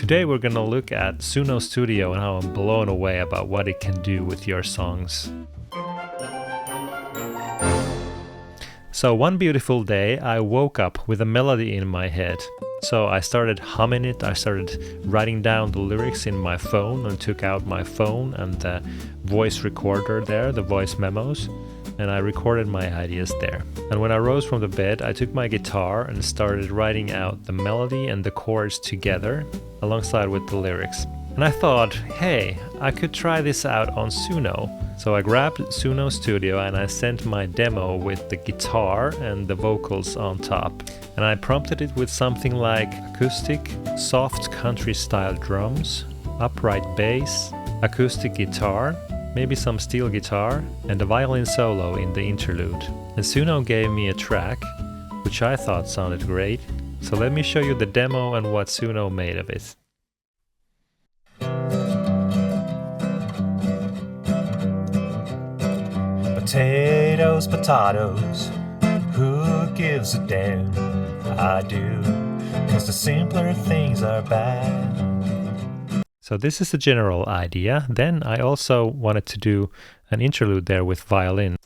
Today we're gonna look at Suno Studio and how I'm blown away about what it can do with your songs. So one beautiful day I woke up with a melody in my head. So I started humming it, I started writing down the lyrics in my phone and took out my phone and the voice recorder there, the voice memos, and I recorded my ideas there. And when I rose from the bed, I took my guitar and started writing out the melody and the chords together alongside with the lyrics. And I thought, hey, I could try this out on Suno. So I grabbed Suno Studio and I sent my demo with the guitar and the vocals on top. And I prompted it with something like acoustic, soft country-style drums, upright bass, acoustic guitar, maybe some steel guitar, and a violin solo in the interlude. And Suno gave me a track, which I thought sounded great. So let me show you the demo and what Suno made of it. Potatoes, potatoes, who gives a damn? I do, 'cause the simpler things are bad. So this is the general idea. Then I also wanted to do an interlude there with violin.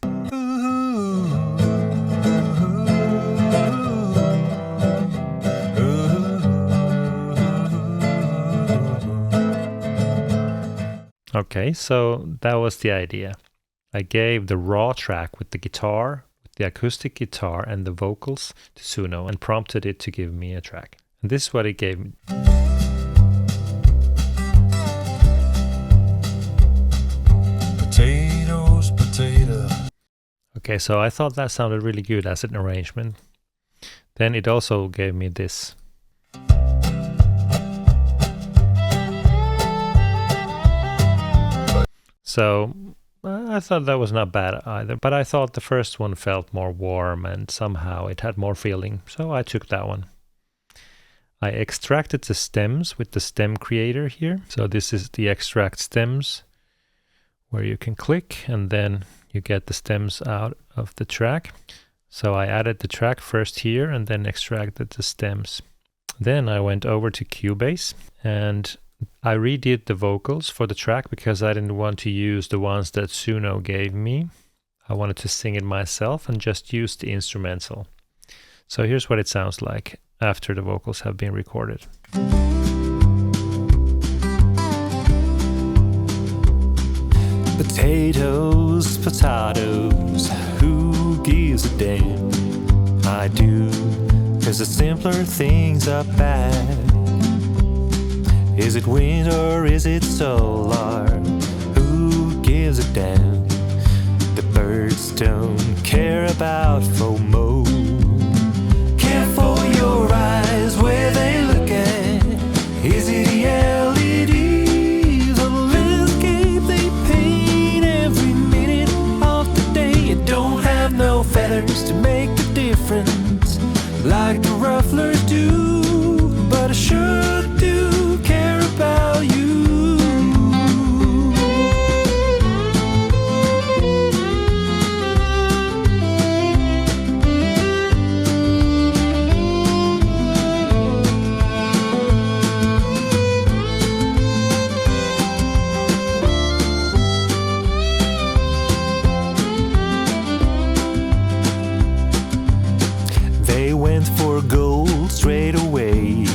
Okay, so that was the idea. I gave the raw track with the guitar, with the acoustic guitar and the vocals to Suno and prompted it to give me a track. And this is what it gave me. Potatoes, potato. Okay, so I thought that sounded really good as an arrangement. Then it also gave me this. So I thought that was not bad either, but I thought the first one felt more warm and somehow it had more feeling, so I took that one. I extracted the stems with the stem creator here. So this is the extract stems where you can click and then you get the stems out of the track. So I added the track first here and then extracted the stems. Then I went over to Cubase and I redid the vocals for the track because I didn't want to use the ones that Suno gave me. I wanted to sing it myself and just use the instrumental. So here's what it sounds like after the vocals have been recorded. Potatoes, potatoes, who gives a damn? I do, 'cause the simpler things are bad. Is it wind or is it solar? Who gives a damn? The birds don't care about FOMO. Care for your eyes where they look at. Is it the LEDs or the landscape they paint every minute of the day? It don't have no feathers to make a difference like the rufflers do, but I sure do care about you. They went for gold straight away,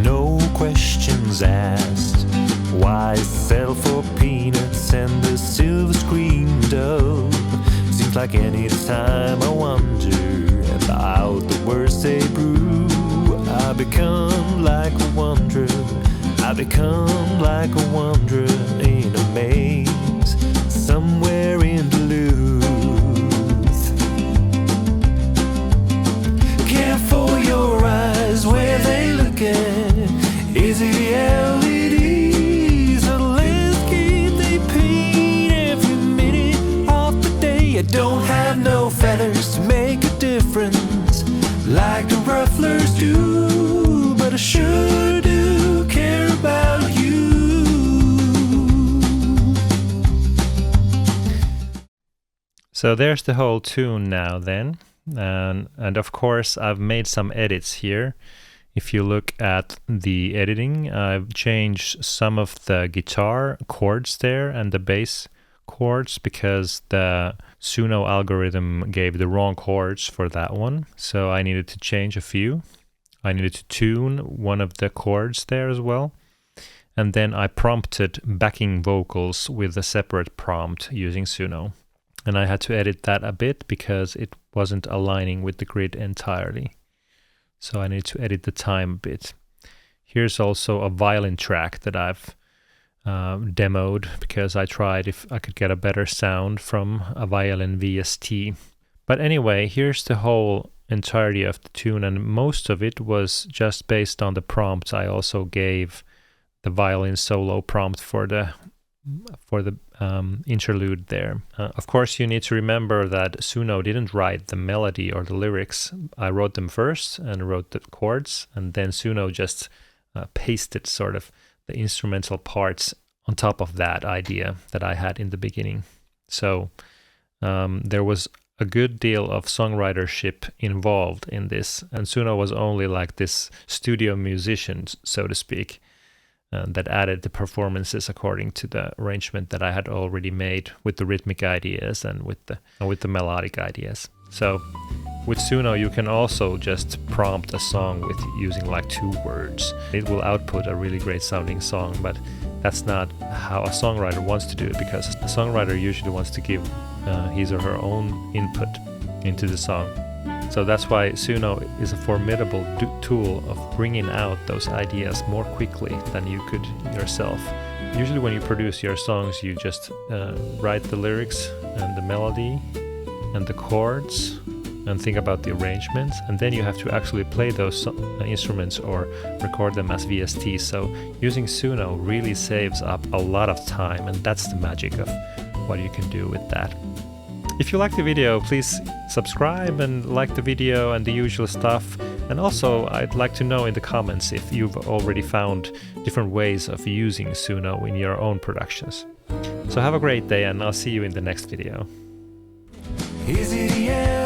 no questions asked. Why settle for peanuts and the silver screen dove? Seems like any time I wonder about the words they brew, I become like a wanderer. I become like a wanderer in a maze somewhere in Duluth. Care for your eyes where they look at. Is it the LEDs or the landscape they paint every minute of the day? I don't have no feathers to make a difference like the rufflers do, but I sure do care about you. So there's the whole tune now then. And of course I've made some edits here If you look at the editing, I've changed some of the guitar chords there and the bass chords because the Suno algorithm gave the wrong chords for that one. So I needed to change a few. I needed to tune one of the chords there as well. And then I prompted backing vocals with a separate prompt using Suno. And I had to edit that a bit because it wasn't aligning with the grid entirely. So I need to edit the time a bit. Here's also a violin track that I've demoed because I tried if I could get a better sound from a violin VST. But anyway, here's the whole entirety of the tune, and most of it was just based on the prompts. I also gave the violin solo prompt for the interlude there. Of course, you need to remember that Suno didn't write the melody or the lyrics. I wrote them first and wrote the chords, and then Suno just pasted sort of the instrumental parts on top of that idea that I had in the beginning. So there was a good deal of songwritership involved in this, and Suno was only like this studio musician, so to speak, that added the performances according to the arrangement that I had already made with the rhythmic ideas and with the melodic ideas. So with Suno you can also just prompt a song with using like 2 words. It will output a really great sounding song, but that's not how a songwriter wants to do it, because a songwriter usually wants to give his or her own input into the song. So that's why Suno is a formidable tool of bringing out those ideas more quickly than you could yourself. Usually when you produce your songs, you just write the lyrics and the melody and the chords and think about the arrangements, and then you have to actually play those instruments or record them as VST. So using Suno really saves up a lot of time, and that's the magic of what you can do with that. If you like the video, please subscribe and like the video and the usual stuff. And also, I'd like to know in the comments if you've already found different ways of using Suno in your own productions. So have a great day, and I'll see you in the next video. Is it the end?